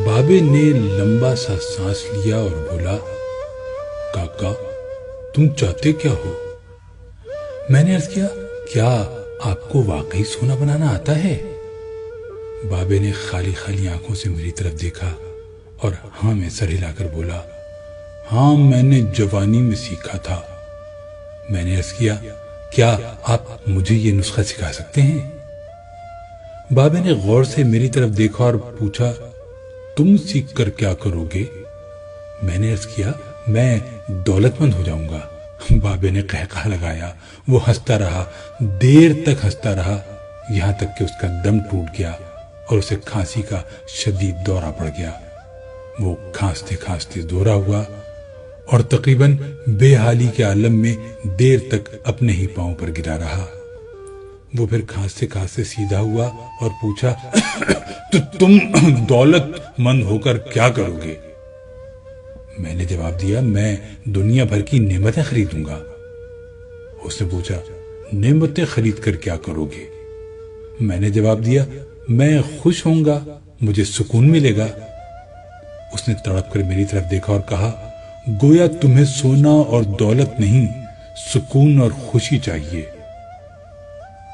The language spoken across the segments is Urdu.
بابے نے لمبا سا سانس لیا اور بولا، کاکا تم چاہتے کیا ہو؟ میں نے عرض کیا، کیا آپ کو واقعی سونا بنانا آتا ہے؟ بابے نے خالی خالی آنکھوں سے میری طرف دیکھا اور ہاں میں سر ہلا کر بولا، ہاں میں نے جوانی میں سیکھا تھا۔ میں نے عرض کیا، کیا آپ مجھے یہ نسخہ سکھا سکتے ہیں؟ بابے نے غور سے میری طرف دیکھا اور پوچھا، تم سیکھ کر کیا کرو گے؟ میں نے عرض کیا، میں دولت مند ہو جاؤں گا۔ بابے نے قہقہ لگایا، وہ ہنستا رہا، دیر تک ہنستا رہا، یہاں تک کہ اس کا دم ٹوٹ گیا اور اسے کھانسی کا شدید دورہ پڑ گیا۔ وہ کھانستے کھانستے دورہ ہوا اور تقریباً بے حالی کے عالم میں دیر تک اپنے ہی پاؤں پر گرا رہا۔ وہ پھر کھانستے کھانستے سیدھا ہوا اور پوچھا، تو تم دولت مند ہو کر کیا کرو گے؟ میں نے جواب دیا، میں دنیا بھر کی نعمتیں خریدوں گا۔ اس نے پوچھا، نعمتیں خرید کر کیا کرو گے؟ میں نے جواب دیا، میں خوش ہوں گا، مجھے سکون ملے گا۔ اس نے تڑپ کر میری طرف دیکھا اور کہا، گویا تمہیں سونا اور دولت نہیں، سکون اور خوشی چاہیے۔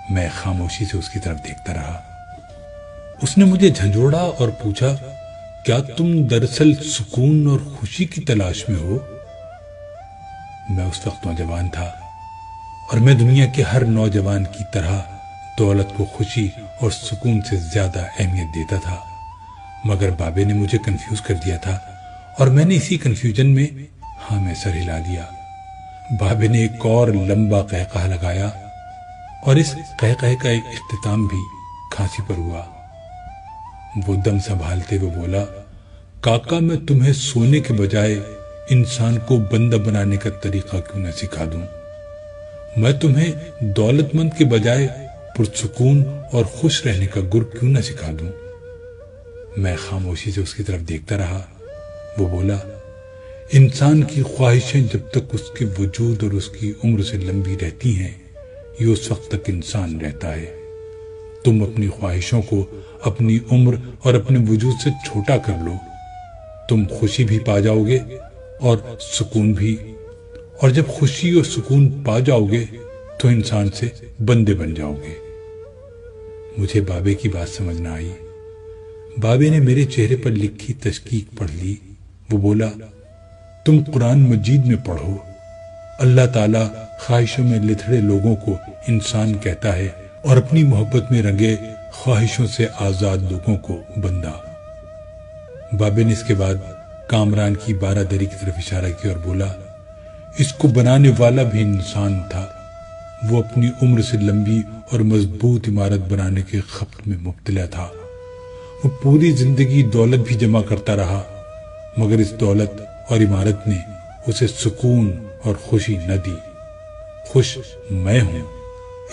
میں خاموشی سے اس کی طرف دیکھتا رہا۔ اس نے مجھے جھنجھوڑا اور پوچھا، کیا تم دراصل سکون اور خوشی کی تلاش میں ہو؟ میں اس وقت نوجوان تھا اور میں دنیا کے ہر نوجوان کی طرح دولت کو خوشی اور سکون سے زیادہ اہمیت دیتا تھا، مگر بابے نے مجھے کنفیوز کر دیا تھا اور میں نے اسی کنفیوژن میں ہاں میں سر ہلا دیا۔ بابے نے ایک اور لمبا قہقہ لگایا اور اس قہقہ کا ایک اختتام بھی کھانسی پر ہوا۔ وہ دم سنبھالتے ہوئے بولا، کاکا میں تمہیں سونے کے بجائے انسان کو بندہ بنانے کا طریقہ کیوں نہ سکھا دوں؟ میں تمہیں دولت مند کے بجائے پرسکون اور خوش رہنے کا گر کیوں نہ سکھا دوں؟ میں خاموشی سے اس کی طرف دیکھتا رہا۔ وہ بولا، انسان کی خواہشیں جب تک اس کے وجود اور اس کی عمر سے لمبی رہتی ہیں، یہ اس وقت تک انسان رہتا ہے۔ تم اپنی خواہشوں کو اپنی عمر اور اپنے وجود سے چھوٹا کر لو، تم خوشی بھی پا جاؤ گے اور سکون بھی، اور جب خوشی اور سکون پا جاؤ گے تو انسان سے بندے بن جاؤ گے۔ مجھے بابے کی بات سمجھ نہ آئی۔ بابے نے میرے چہرے پر لکھی تشکیک پڑھ لی۔ وہ بولا، تم قرآن مجید میں پڑھو، اللہ تعالیٰ خواہشوں میں لتھڑے لوگوں کو انسان کہتا ہے اور اپنی محبت میں رنگے خواہشوں سے آزاد لوگوں کو بندہ۔ بابے نے اس کے بعد کامران کی بارہ دری کی طرف اشارہ کیا اور بولا، اس کو بنانے والا بھی انسان تھا، وہ اپنی عمر سے لمبی اور مضبوط عمارت بنانے کے خبت میں مبتلا تھا۔ وہ پوری زندگی دولت بھی جمع کرتا رہا، مگر اس دولت اور عمارت نے اسے سکون اور خوشی نہ دی۔ خوش میں ہوں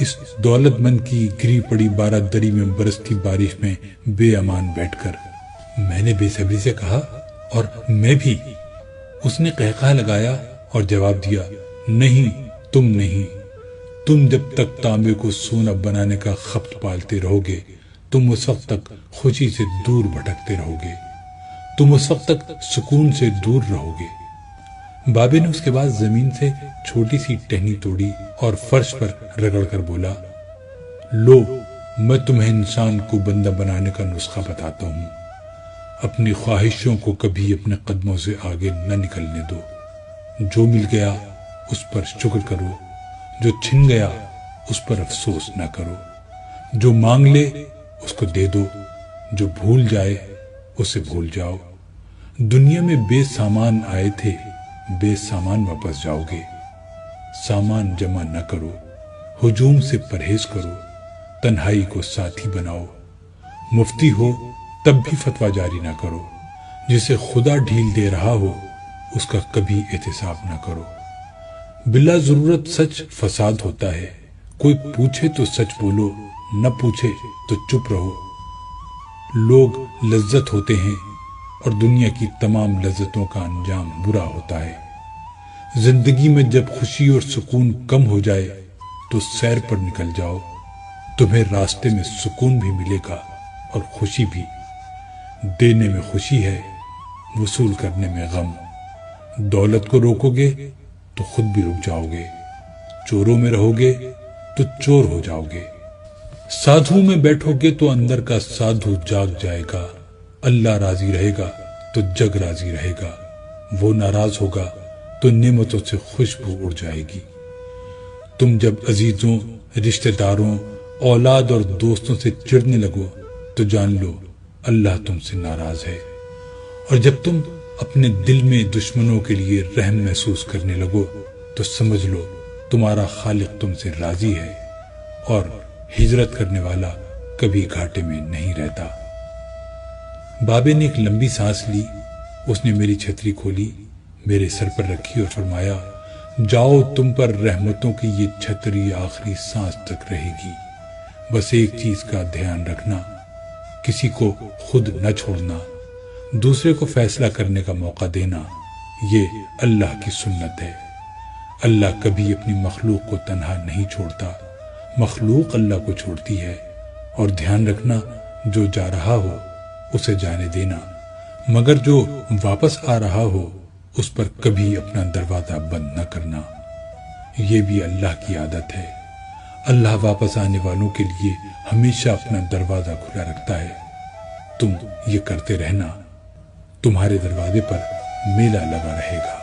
اس دولت مند کی گری پڑی بارہ دری میں برستی بارش میں بے امان بیٹھ کر۔ میں نے بے صبری سے کہا، اور میں بھی۔ اس نے قہقہ لگایا اور جواب دیا، نہیں تم نہیں، تم جب تک تانبے کو سونا بنانے کا خبت پالتے رہو گے، تم اس وقت تک خوشی سے دور بھٹکتے رہو گے، تم اس وقت تک سکون سے دور رہو گے۔ بابے نے اس کے بعد زمین سے چھوٹی سی ٹہنی توڑی اور فرش پر رگڑ کر بولا، لو میں تمہیں انسان کو بندہ بنانے کا نسخہ بتاتا ہوں۔ اپنی خواہشوں کو کبھی اپنے قدموں سے آگے نہ نکلنے دو۔ جو مل گیا اس پر شکر کرو، جو چھن گیا اس پر افسوس نہ کرو۔ جو مانگ لے اس کو دے دو، جو بھول جائے اسے بھول جاؤ۔ دنیا میں بے سامان آئے تھے، بے سامان واپس جاؤ گے۔ سامان جمع نہ کرو، ہجوم سے پرہیز کرو، تنہائی کو ساتھی بناؤ۔ مفتی ہو تب بھی فتویٰ جاری نہ کرو، جسے خدا ڈھیل دے رہا ہو اس کا کبھی احتساب نہ کرو۔ بلا ضرورت سچ فساد ہوتا ہے، کوئی پوچھے تو سچ بولو، نہ پوچھے تو چپ رہو۔ لوگ لذت ہوتے ہیں اور دنیا کی تمام لذتوں کا انجام برا ہوتا ہے۔ زندگی میں جب خوشی اور سکون کم ہو جائے تو سیر پر نکل جاؤ، تمہیں راستے میں سکون بھی ملے گا اور خوشی بھی۔ دینے میں خوشی ہے، وصول کرنے میں غم۔ دولت کو روکو گے تو خود بھی رک جاؤ گے، چوروں میں رہو گے تو چور ہو جاؤ گے۔ سادھو میں بیٹھو گے تو اندر کا سادھو جاگ جائے گا۔ اللہ راضی رہے گا تو جگ راضی رہے گا، وہ ناراض ہوگا تو نعمتوں سے خوشبو اڑ جائے گی۔ تم جب عزیزوں، رشتہ داروں، اولاد اور دوستوں سے چڑھنے لگو تو جان لو اللہ تم سے ناراض ہے، اور جب تم اپنے دل میں دشمنوں کے لیے رحم محسوس کرنے لگو تو سمجھ لو تمہارا خالق تم سے راضی ہے، اور ہجرت کرنے والا کبھی گھاٹے میں نہیں رہتا۔ بابے نے ایک لمبی سانس لی، اس نے میری چھتری کھولی، میرے سر پر رکھی اور فرمایا، جاؤ، تم پر رحمتوں کی یہ چھتری آخری سانس تک رہے گی۔ بس ایک چیز کا دھیان رکھنا، کسی کو خود نہ چھوڑنا، دوسرے کو فیصلہ کرنے کا موقع دینا، یہ اللہ کی سنت ہے۔ اللہ کبھی اپنی مخلوق کو تنہا نہیں چھوڑتا، مخلوق اللہ کو چھوڑتی ہے۔ اور دھیان رکھنا، جو جا رہا ہو اسے جانے دینا، مگر جو واپس آ رہا ہو اس پر کبھی اپنا دروازہ بند نہ کرنا، یہ بھی اللہ کی عادت ہے۔ اللہ واپس آنے والوں کے لیے ہمیشہ اپنا دروازہ کھلا رکھتا ہے۔ تم یہ کرتے رہنا، تمہارے دروازے پر میلہ لگا رہے گا۔